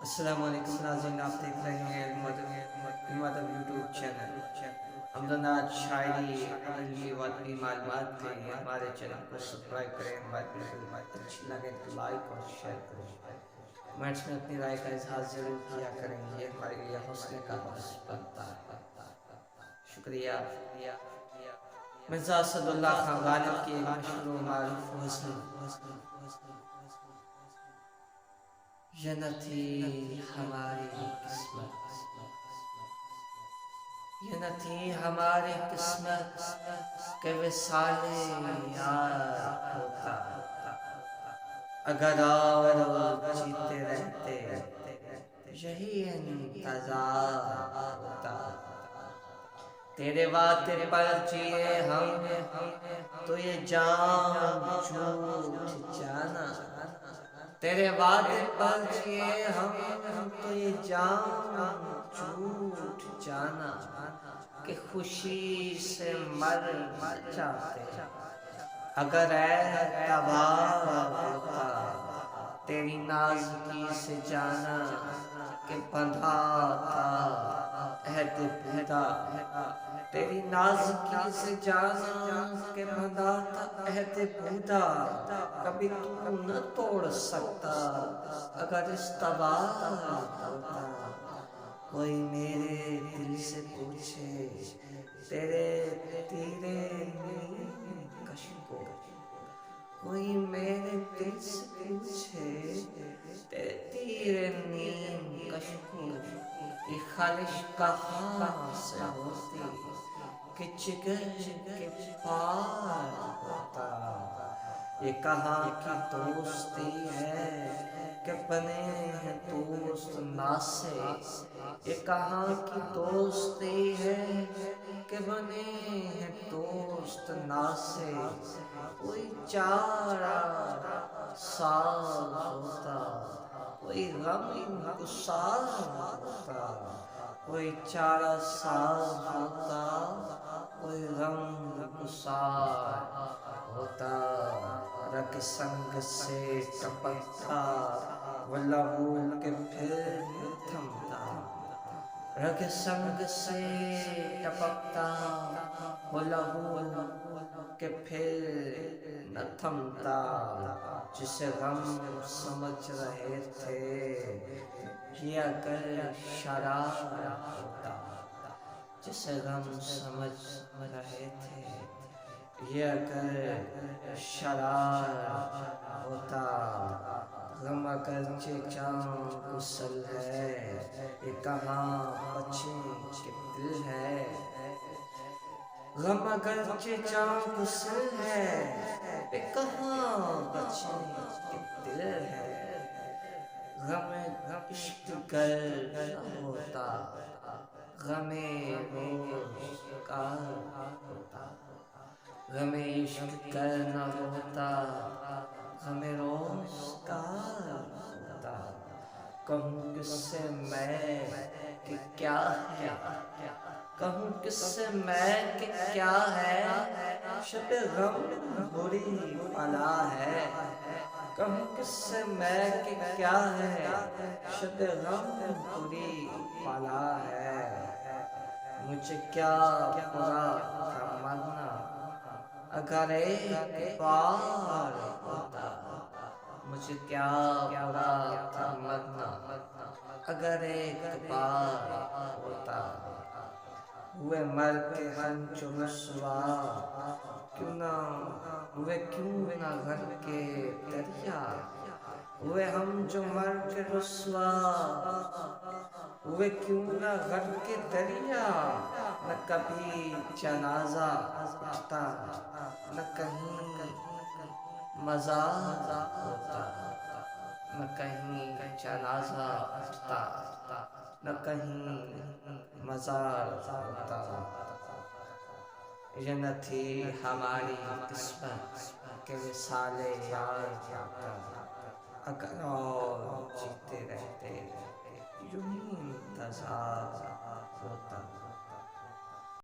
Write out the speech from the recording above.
السلام علیکم ناظرین، آپ دیکھ رہے ہیں المدب یوٹیوب چینل۔ حمدنات شاعری عملی و ادبی معلومات کے لیے ہمارے چینل کو سبسکرائب کریں، ہماری ویڈیو اچھی لگے تو لائک اور شیئر کریں، کمنٹس میں اپنی رائے کا اظہار ضرور کیا کریں، یہ ہمارے لیے حوصلے کا باعث بنتا ہے۔ شکریہ۔ مرزا اسد اللہ خان غالب کی ایک مشہور و معروف غزل، یہ نہ تھی ہماری قسمت، یہ نہ تھی ہماری قسمت کہ وصال یار ہوتا، اگر اور جیتے رہتے یہی انتظار ہوتا، تیرے وعدے پر جیے ہم تو یہ جان جھوٹ جانا، تیرے وعدے پر جیے ہم تو یہ جان جھوٹ جانا، کہ خوشی سے مر جاتے اگر اعتبار ہوتا، تیری نازکی سے جانا کہ بندھا تھا عہد بودا، تیری نازکی سے جانا کہ بندھا تھا عہد بودا، کبھی تو نہ توڑ سکتا اگر استوار ہوتا، کوئی میرے دل سے پوچھے تیرے تیرے نیم کش کو، کوئی میرے دل سے پوچھے تیرے تیرے نیم کش کو، یہ خالش کہاں سے ہوتی کہ جگر کے پار ہوتا، یہ کہاں کی دوستی ہے کہ بنے ہیں دوست ناسے، یہ کہاں کی دوستی ہے کہ بنے ہیں دوست ناسے، کوئی چارہ ساز ہوتا کوئی غم گسار ہوتا، کوئی چارہ ساز ہوتا کوئی غم گسار ہوتا، رگ سنگ سے ٹپکتا وہ لہو کہ پھر نہ تھمتا، رگ سنگ سے ٹپکتا وہ لہو کہ پھر نہ تھمتا، جسے غم سمجھ رہے تھے یہ اگر شرار ہوتا، جسے غم سمجھ رہے تھے یہ اگر شرار ہوتا، غم اگرچہ جاں گسل ہے یہ کہاں بچیں کہ دل ہے، غم اگرچہ جاں گسل ہے یہ کہاں بچیں کہ دل ہے، غم عشق گر نہ ہوتا غم روزگار ہوتا، غم عشق گر نہ ہوتا غم روزگار ہوتا، کہوں کس سے میں کہ کیا ہے، کہوں کس سے میں کہ کیا ہے، شب غم بری بلا ہے، کہوں کس سے میں کہ کیا ہے، شب غم بری بلا ہے، مجھے کیا برا تھا مرنا اگر ایک بار ہوتا، مجھے کیا برا تھا مرنا اگر ایک بار ہوتا، ہوئے مر کے ہم جو رسوا کیوں نہ گھر کے دریا، ہوئے ہم جو مر کے رسوا ہوئے کیوں نہ گھر کے دریا، نہ کبھی جنازہ اٹھتا نہ کہیں مزار ہوتا، نہ کہیں جنازہ اٹھتا نہ کہیں مزار ہوتا، یہ نہ تھی ہماری قسمت کہ وصال یار ہوتا، اگر اور جیتے رہتے یوں ہی انتظار ہوتا۔